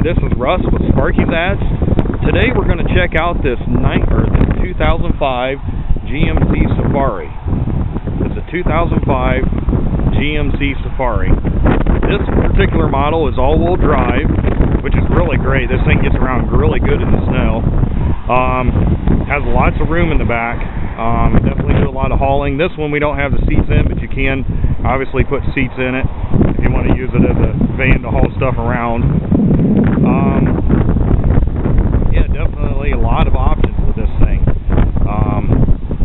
this is Russ with Sparky's Ads. Today we're going to check out this 2005 GMC Safari. It's a 2005 GMC Safari. This particular model is all-wheel drive, which is really great. This thing gets around really good in the snow. Has lots of room in the back. Definitely do a lot of hauling. This one we don't have the seats in, but you can obviously put seats in it if you want to use it as a van to haul stuff around. Yeah, definitely a lot of options with this thing.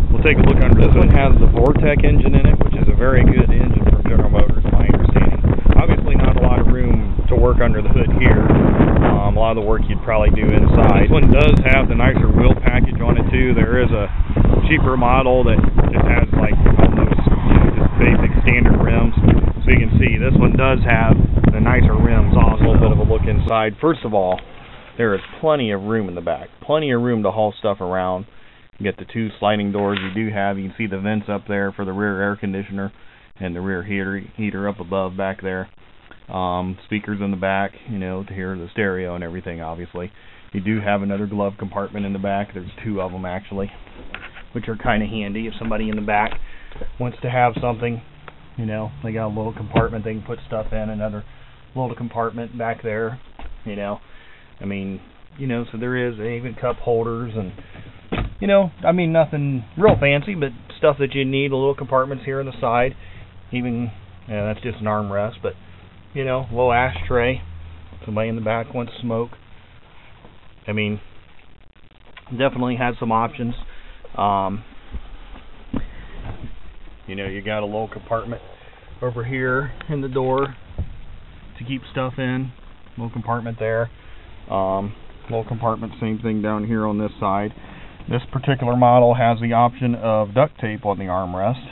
We'll take a look under this one. Has the Vortec engine in it, which is a very good engine from General Motors, my understanding. Obviously not a lot of room to work under the hood here. A lot of the work you'd probably do inside. This one does have the nicer wheel package on it too. There is a cheaper model that just has like almost just basic standard rims. So you can see this one does have the nicer rims. Also, a little bit of a look inside. First of all, there is plenty of room in the back. Plenty of room to haul stuff around. You get the two sliding doors you do have. You can see the vents up there for the rear air conditioner and the rear heater up above back there. Speakers in the back, you know, to hear the stereo and everything, obviously. You do have another glove compartment in the back. There's two of them, actually, which are kind of handy if somebody in the back wants to have something. You know, they got a little compartment they can put stuff in, another little compartment back there, you know. I mean, you know, so there is even cup holders and, you know, I mean, nothing real fancy, but stuff that you need, little compartments here on the side. Even, yeah, that's just an armrest, but, you know, a little ashtray. Somebody in the back wants to smoke. I mean, definitely has some options. You know, you got a little compartment over here in the door to keep stuff in. Little compartment there. Little compartment, same thing down here on this side. This particular model has the option of duct tape on the armrest.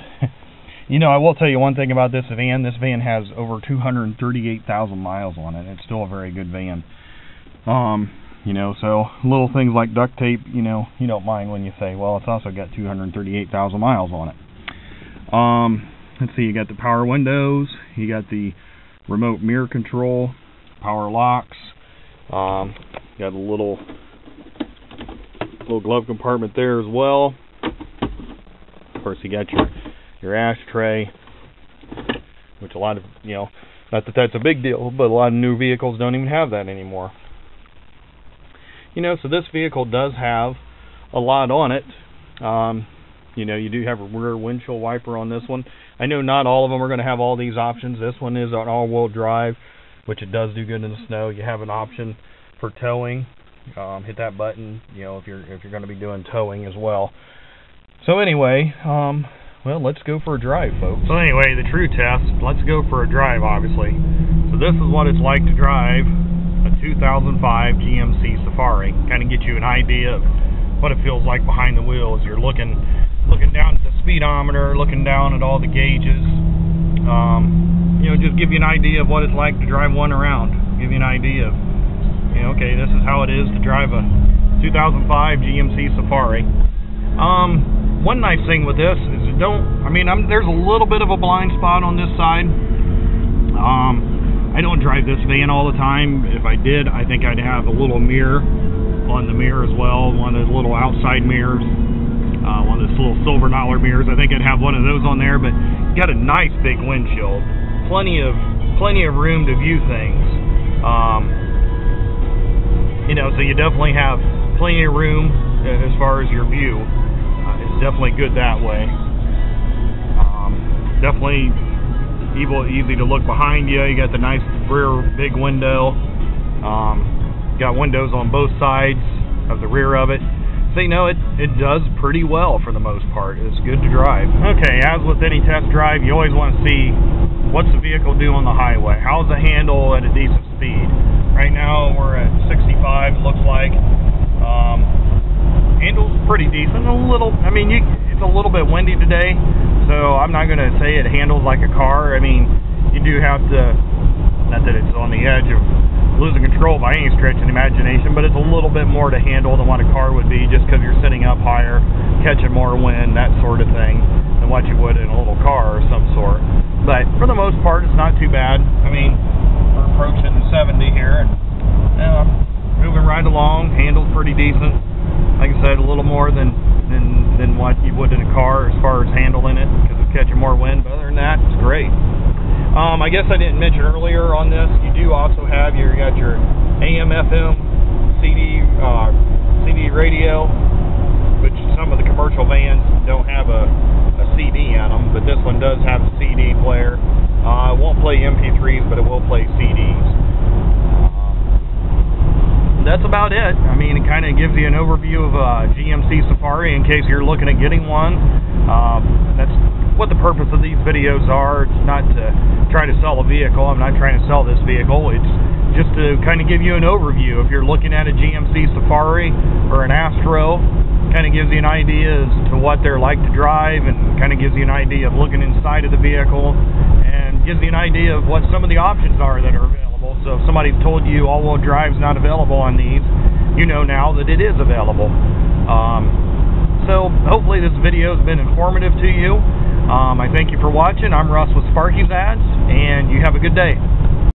You know, I will tell you one thing about this van. This van has over 238,000 miles on it. It's still a very good van. You know, so little things like duct tape, you know, you don't mind when you say, well, it's also got 238,000 miles on it. Let's see, you got the power windows, you got the remote mirror control, power locks, got a little glove compartment there as well. Of course, you got your ashtray, which a lot of, you know, not that that's a big deal, but a lot of new vehicles don't even have that anymore. You know, so this vehicle does have a lot on it. You know, you do have a rear windshield wiper on this one. I know not all of them are going to have all these options. This one is an all-wheel drive, which it does do good in the snow. You have an option for towing. Hit that button, you know, if you're going to be doing towing as well. So anyway, well, let's go for a drive, folks. So anyway, the true test. Let's go for a drive, obviously. So this is what it's like to drive a 2005 GMC Safari. Kind of get you an idea of what it feels like behind the wheels. You're looking down at the speedometer, looking down at all the gauges. You know, just give you an idea of what it's like to drive one around. Give you an idea of, you know, okay, this is how it is to drive a 2005 GMC Safari. One nice thing with this is there's a little bit of a blind spot on this side. I don't drive this van all the time. If I did, I think I'd have a little mirror on the mirror as well, one of those little outside mirrors, one of those little silver dollar mirrors. I think I'd have one of those on there, but you got a nice big windshield, plenty of room to view things. You know, so you definitely have plenty of room as far as your view. It's definitely good that way. Definitely easy to look behind you. You got the nice rear big window. Got windows on both sides of the rear of it. So, you know, it does pretty well for the most part. It's good to drive. Okay, as with any test drive, you always want to see what's the vehicle do on the highway. How's the handle at a decent speed? Right now we're at 65, it looks like. Handle's pretty decent. It's a little bit windy today, so I'm not going to say it handles like a car. I mean, you do have to, not that it's on the edge of losing control by any stretch of the imagination, but it's a little bit more to handle than what a car would be, just because you're sitting up higher, catching more wind, that sort of thing, than what you would in a little car of some sort. But for the most part, it's not too bad. I mean, we're approaching 70 here, and pretty decent. Like I said, a little more than what you would in a car as far as handling it, because it's catching more wind. But other than that, it's great. I guess I didn't mention earlier on this, you do also have you got your AM, FM, CD radio, which some of the commercial vans don't have a CD on them, but this one does have a CD player. It won't play MP3s, but it will play CDs. That's about it. I mean, it kind of gives you an overview of GMC Safari in case you're looking at getting one. That's what the purpose of these videos are. It's not to try to sell a vehicle. I'm not trying to sell this vehicle. It's just to kind of give you an overview. If you're looking at a GMC Safari or an Astro, kind of gives you an idea as to what they're like to drive, and kind of gives you an idea of looking inside of the vehicle, and gives you an idea of what some of the options are that are available. So if somebody's told you all-wheel drive is not available on these, you know now that it is available. So hopefully this video has been informative to you. I thank you for watching. I'm Russ with Sparky's Ads, and you have a good day.